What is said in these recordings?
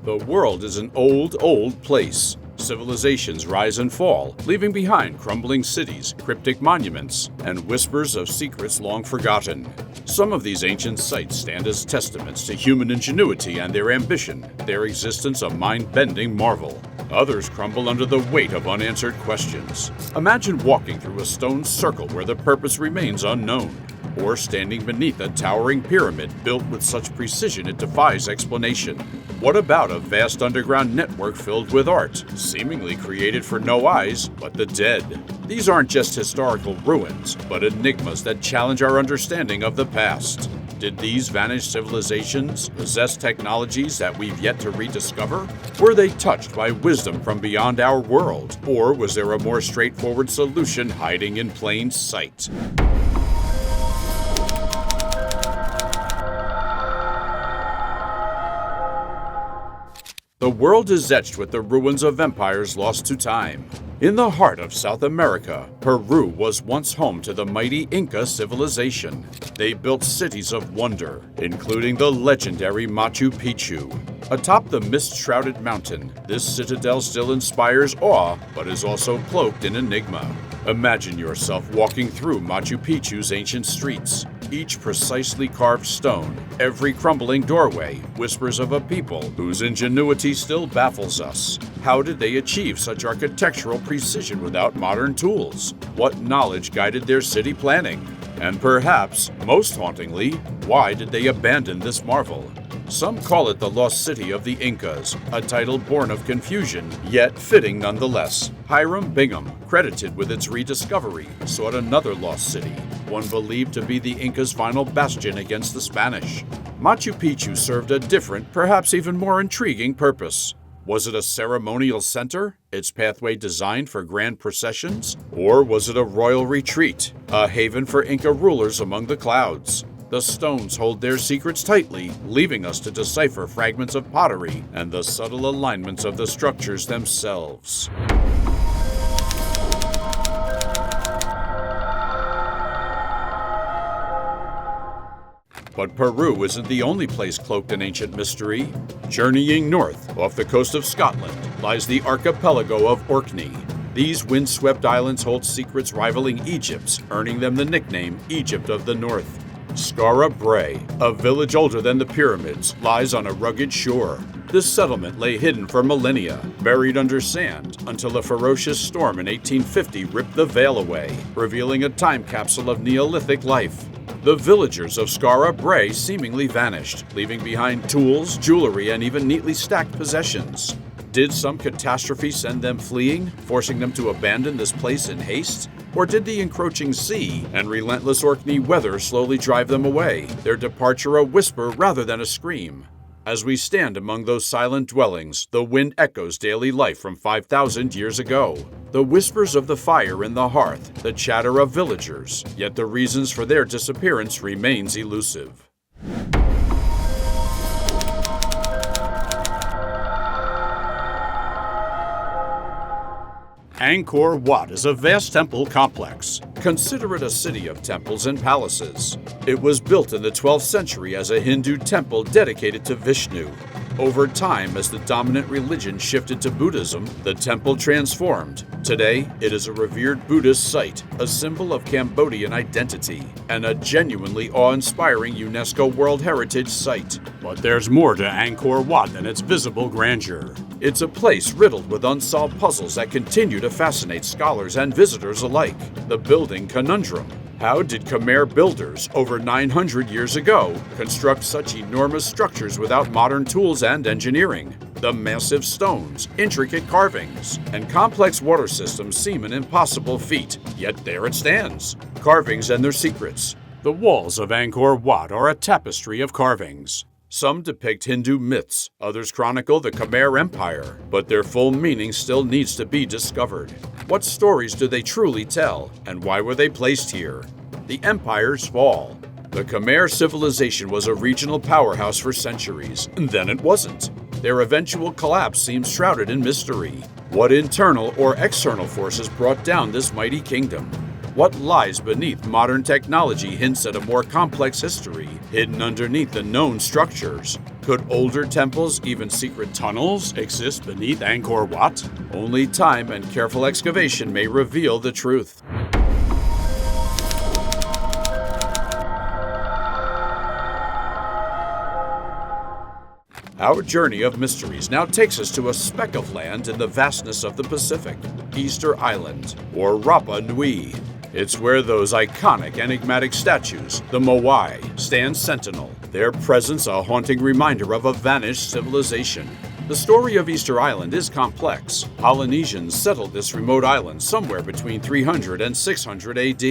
The world is an old, old place. Civilizations rise and fall, leaving behind crumbling cities, cryptic monuments, and whispers of secrets long forgotten. Some of these ancient sites stand as testaments to human ingenuity and their ambition, their existence a mind-bending marvel. Others crumble under the weight of unanswered questions. Imagine walking through a stone circle where the purpose remains unknown, or standing beneath a towering pyramid built with such precision it defies explanation. What about a vast underground network filled with art, seemingly created for no eyes but the dead? These aren't just historical ruins, but enigmas that challenge our understanding of the past. Did these vanished civilizations possess technologies that we've yet to rediscover? Were they touched by wisdom from beyond our world? Or was there a more straightforward solution hiding in plain sight? The world is etched with the ruins of empires lost to time. In the heart of South America, Peru was once home to the mighty Inca civilization. They built cities of wonder, including the legendary Machu Picchu. Atop the mist-shrouded mountain, this citadel still inspires awe, but is also cloaked in enigma. Imagine yourself walking through Machu Picchu's ancient streets. Each precisely carved stone, every crumbling doorway, whispers of a people whose ingenuity still baffles us. How did they achieve such architectural precision without modern tools? What knowledge guided their city planning? And perhaps, most hauntingly, why did they abandon this marvel? Some call it the lost city of the Incas, a title born of confusion, yet fitting nonetheless. Hiram Bingham, credited with its rediscovery, sought another lost city, one believed to be the Incas' final bastion against the Spanish. Machu Picchu served a different, perhaps even more intriguing purpose. Was it a ceremonial center, its pathway designed for grand processions? Or was it a royal retreat, a haven for Inca rulers among the clouds? The stones hold their secrets tightly, leaving us to decipher fragments of pottery and the subtle alignments of the structures themselves. But Peru isn't the only place cloaked in ancient mystery. Journeying north, off the coast of Scotland, lies the archipelago of Orkney. These windswept islands hold secrets rivaling Egypt's, earning them the nickname Egypt of the North. Scara Bray, a village older than the pyramids, lies on a rugged shore. This settlement lay hidden for millennia, buried under sand, until a ferocious storm in 1850 ripped the veil away, revealing a time capsule of Neolithic life. The villagers of Scara Bray seemingly vanished, leaving behind tools, jewelry, and even neatly stacked possessions. Did some catastrophe send them fleeing, forcing them to abandon this place in haste? Or did the encroaching sea and relentless Orkney weather slowly drive them away, their departure a whisper rather than a scream? As we stand among those silent dwellings, the wind echoes daily life from 5,000 years ago. The whispers of the fire in the hearth, the chatter of villagers, yet the reasons for their disappearance remains elusive. Angkor Wat is a vast temple complex. Consider it a city of temples and palaces. It was built in the 12th century as a Hindu temple dedicated to Vishnu. Over time, as the dominant religion shifted to Buddhism, the temple transformed. Today, it is a revered Buddhist site, a symbol of Cambodian identity, and a genuinely awe-inspiring UNESCO World Heritage Site. But there's more to Angkor Wat than its visible grandeur. It's a place riddled with unsolved puzzles that continue to fascinate scholars and visitors alike. The building conundrum. How did Khmer builders, over 900 years ago, construct such enormous structures without modern tools and engineering? The massive stones, intricate carvings, and complex water systems seem an impossible feat, yet there it stands. Carvings and their secrets. The walls of Angkor Wat are a tapestry of carvings. Some depict Hindu myths, others chronicle the Khmer Empire, but their full meaning still needs to be discovered. What stories do they truly tell, and why were they placed here? The empire's fall. The Khmer civilization was a regional powerhouse for centuries, and then it wasn't. Their eventual collapse seems shrouded in mystery. What internal or external forces brought down this mighty kingdom? What lies beneath modern technology hints at a more complex history, hidden underneath the known structures. Could older temples, even secret tunnels, exist beneath Angkor Wat? Only time and careful excavation may reveal the truth. Our journey of mysteries now takes us to a speck of land in the vastness of the Pacific, Easter Island, or Rapa Nui. It's where those iconic enigmatic statues, the Moai, stand sentinel, their presence a haunting reminder of a vanished civilization. The story of Easter Island is complex. Polynesians settled this remote island somewhere between 300 and 600 AD.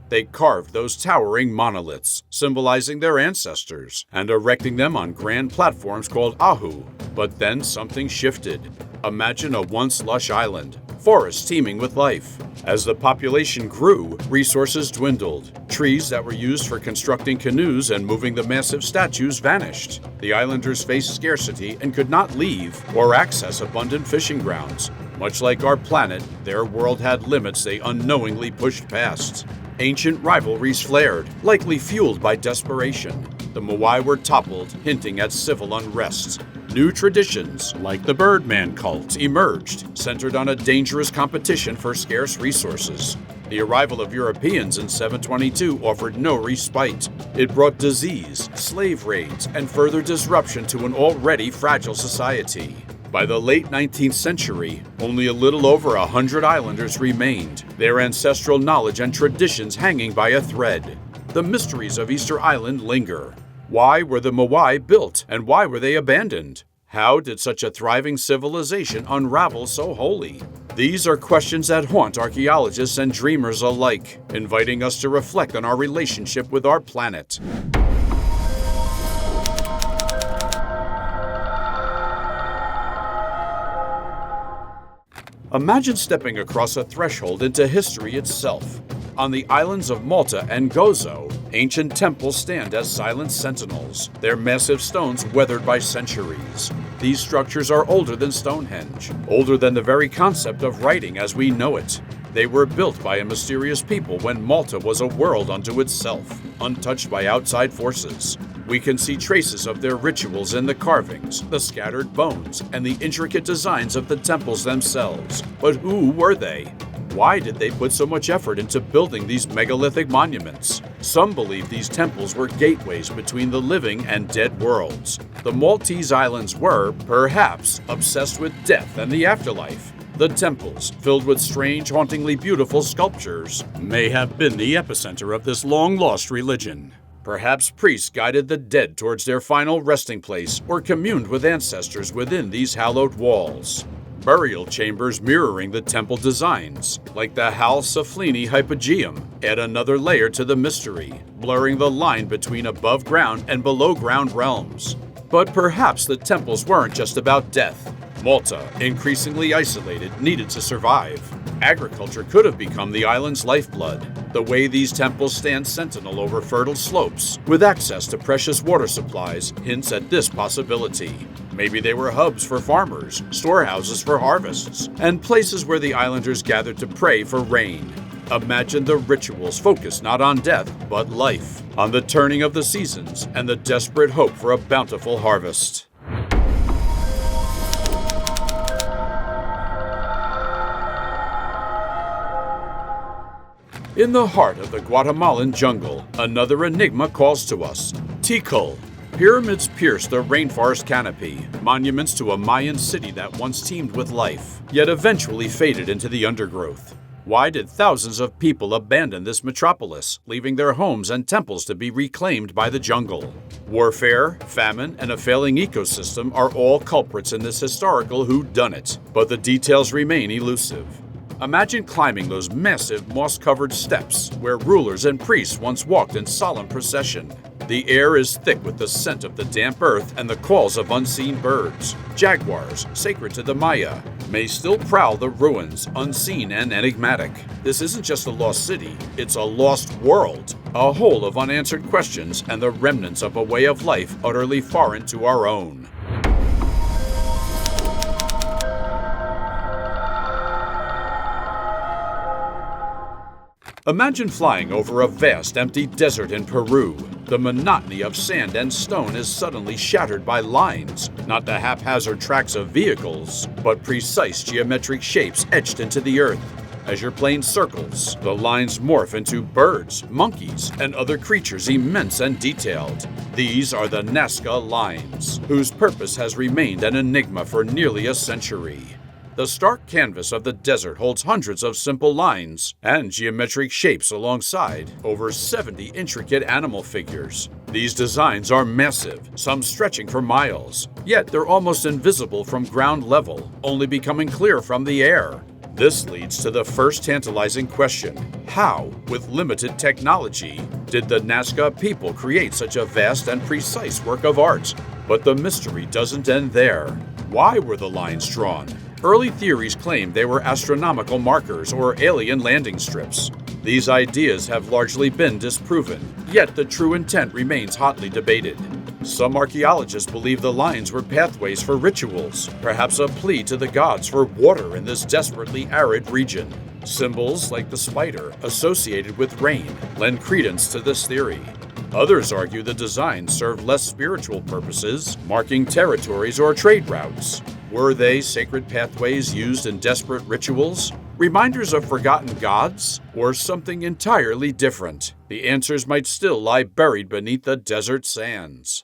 They carved those towering monoliths, symbolizing their ancestors, and erecting them on grand platforms called ahu. But then something shifted. Imagine a once lush island, forests teeming with life. As the population grew, resources dwindled. Trees that were used for constructing canoes and moving the massive statues vanished. The islanders faced scarcity and could not leave or access abundant fishing grounds. Much like our planet, their world had limits they unknowingly pushed past. Ancient rivalries flared, likely fueled by desperation. The Moai were toppled, hinting at civil unrest. New traditions, like the Birdman cult, emerged, centered on a dangerous competition for scarce resources. The arrival of Europeans in 722 offered no respite. It brought disease, slave raids, and further disruption to an already fragile society. By the late 19th century, only a little over 100 islanders remained, their ancestral knowledge and traditions hanging by a thread. The mysteries of Easter Island linger. Why were the Moai built, and why were they abandoned? How did such a thriving civilization unravel so wholly? These are questions that haunt archaeologists and dreamers alike, inviting us to reflect on our relationship with our planet. Imagine stepping across a threshold into history itself. On the islands of Malta and Gozo, ancient temples stand as silent sentinels, their massive stones weathered by centuries. These structures are older than Stonehenge, older than the very concept of writing as we know it. They were built by a mysterious people when Malta was a world unto itself, untouched by outside forces. We can see traces of their rituals in the carvings, the scattered bones, and the intricate designs of the temples themselves. But who were they? Why did they put so much effort into building these megalithic monuments? Some believe these temples were gateways between the living and dead worlds. The Maltese islands were, perhaps, obsessed with death and the afterlife. The temples, filled with strange, hauntingly beautiful sculptures, may have been the epicenter of this long-lost religion. Perhaps priests guided the dead towards their final resting place or communed with ancestors within these hallowed walls. Burial chambers mirroring the temple designs, like the Hal Saflini Hypogeum, add another layer to the mystery, blurring the line between above-ground and below-ground realms. But perhaps the temples weren't just about death. Malta, increasingly isolated, needed to survive. Agriculture could have become the island's lifeblood. The way these temples stand sentinel over fertile slopes, with access to precious water supplies, hints at this possibility. Maybe they were hubs for farmers, storehouses for harvests, and places where the islanders gathered to pray for rain. Imagine the rituals focused not on death, but life, on the turning of the seasons and the desperate hope for a bountiful harvest. In the heart of the Guatemalan jungle, another enigma calls to us. Tikal. Pyramids pierce the rainforest canopy, monuments to a Mayan city that once teemed with life, yet eventually faded into the undergrowth. Why did thousands of people abandon this metropolis, leaving their homes and temples to be reclaimed by the jungle? Warfare, famine, and a failing ecosystem are all culprits in this historical whodunit, but the details remain elusive. Imagine climbing those massive moss-covered steps where rulers and priests once walked in solemn procession. The air is thick with the scent of the damp earth and the calls of unseen birds. Jaguars, sacred to the Maya, may still prowl the ruins, unseen and enigmatic. This isn't just a lost city, it's a lost world, a hole of unanswered questions and the remnants of a way of life utterly foreign to our own. Imagine flying over a vast empty desert in Peru. The monotony of sand and stone is suddenly shattered by lines, not the haphazard tracks of vehicles, but precise geometric shapes etched into the earth. As your plane circles, the lines morph into birds, monkeys, and other creatures immense and detailed. These are the Nazca lines, whose purpose has remained an enigma for nearly a century. The stark canvas of the desert holds hundreds of simple lines and geometric shapes alongside over 70 intricate animal figures. These designs are massive, some stretching for miles, yet they're almost invisible from ground level, only becoming clear from the air. This leads to the first tantalizing question: how, with limited technology, did the Nazca people create such a vast and precise work of art? But the mystery doesn't end there. Why were the lines drawn? Early theories claim they were astronomical markers or alien landing strips. These ideas have largely been disproven, yet the true intent remains hotly debated. Some archaeologists believe the lines were pathways for rituals, perhaps a plea to the gods for water in this desperately arid region. Symbols like the spider associated with rain lend credence to this theory. Others argue the designs served less spiritual purposes, marking territories or trade routes. Were they sacred pathways used in desperate rituals? Reminders of forgotten gods? Or something entirely different? The answers might still lie buried beneath the desert sands.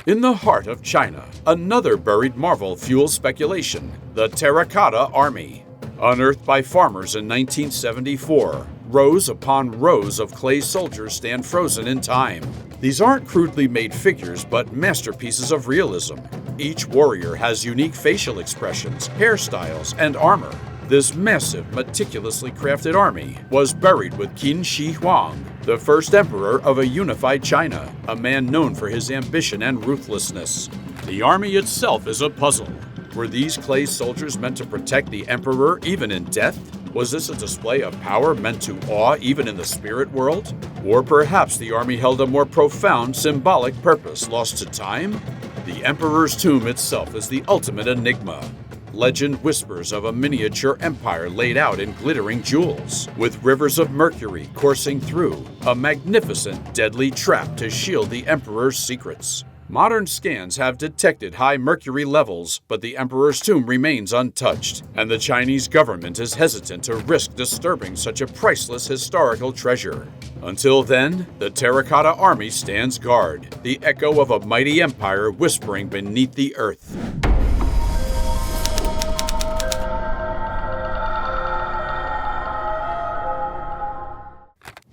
In the heart of China, another buried marvel fuels speculation: the Terracotta Army. Unearthed by farmers in 1974, rows upon rows of clay soldiers stand frozen in time. These aren't crudely made figures, but masterpieces of realism. Each warrior has unique facial expressions, hairstyles, and armor. This massive, meticulously crafted army was buried with Qin Shi Huang, the first emperor of a unified China, a man known for his ambition and ruthlessness. The army itself is a puzzle. Were these clay soldiers meant to protect the emperor even in death? Was this a display of power meant to awe even in the spirit world? Or perhaps the army held a more profound symbolic purpose lost to time? The emperor's tomb itself is the ultimate enigma. Legend whispers of a miniature empire laid out in glittering jewels, with rivers of mercury coursing through, a magnificent, deadly trap to shield the emperor's secrets. Modern scans have detected high mercury levels, but the emperor's tomb remains untouched, and the Chinese government is hesitant to risk disturbing such a priceless historical treasure. Until then, the Terracotta Army stands guard, the echo of a mighty empire whispering beneath the earth.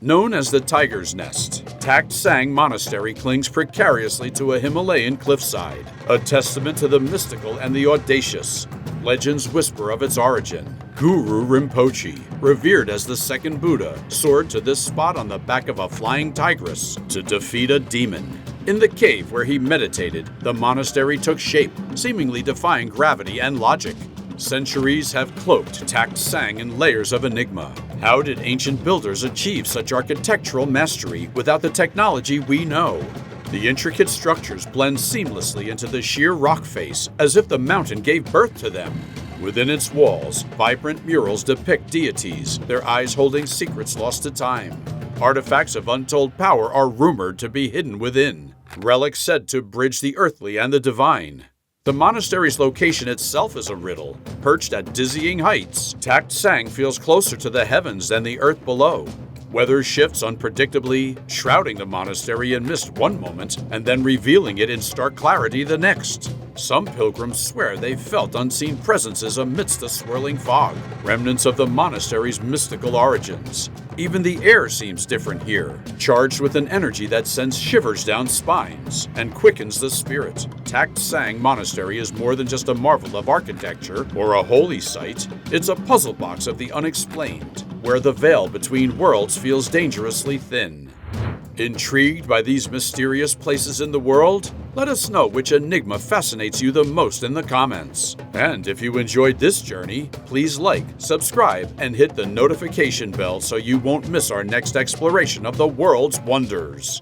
Known as the Tiger's Nest, Tacsang Monastery clings precariously to a Himalayan cliffside, a testament to the mystical and the audacious. Legends whisper of its origin. Guru Rinpoche, revered as the second Buddha, soared to this spot on the back of a flying tigress to defeat a demon. In the cave where he meditated, the monastery took shape, seemingly defying gravity and logic. Centuries have cloaked Tacsang in layers of enigma. How did ancient builders achieve such architectural mastery without the technology we know? The intricate structures blend seamlessly into the sheer rock face, as if the mountain gave birth to them. Within its walls, vibrant murals depict deities, their eyes holding secrets lost to time. Artifacts of untold power are rumored to be hidden within, relics said to bridge the earthly and the divine. The monastery's location itself is a riddle. Perched at dizzying heights, Tacsang feels closer to the heavens than the earth below. Weather shifts unpredictably, shrouding the monastery in mist one moment and then revealing it in stark clarity the next. Some pilgrims swear they've felt unseen presences amidst the swirling fog, remnants of the monastery's mystical origins. Even the air seems different here, charged with an energy that sends shivers down spines and quickens the spirit. Tacsang Monastery is more than just a marvel of architecture or a holy site. It's a puzzle box of the unexplained, where the veil between worlds feels dangerously thin. Intrigued by these mysterious places in the world? Let us know which enigma fascinates you the most in the comments. And if you enjoyed this journey, please like, subscribe, and hit the notification bell so you won't miss our next exploration of the world's wonders.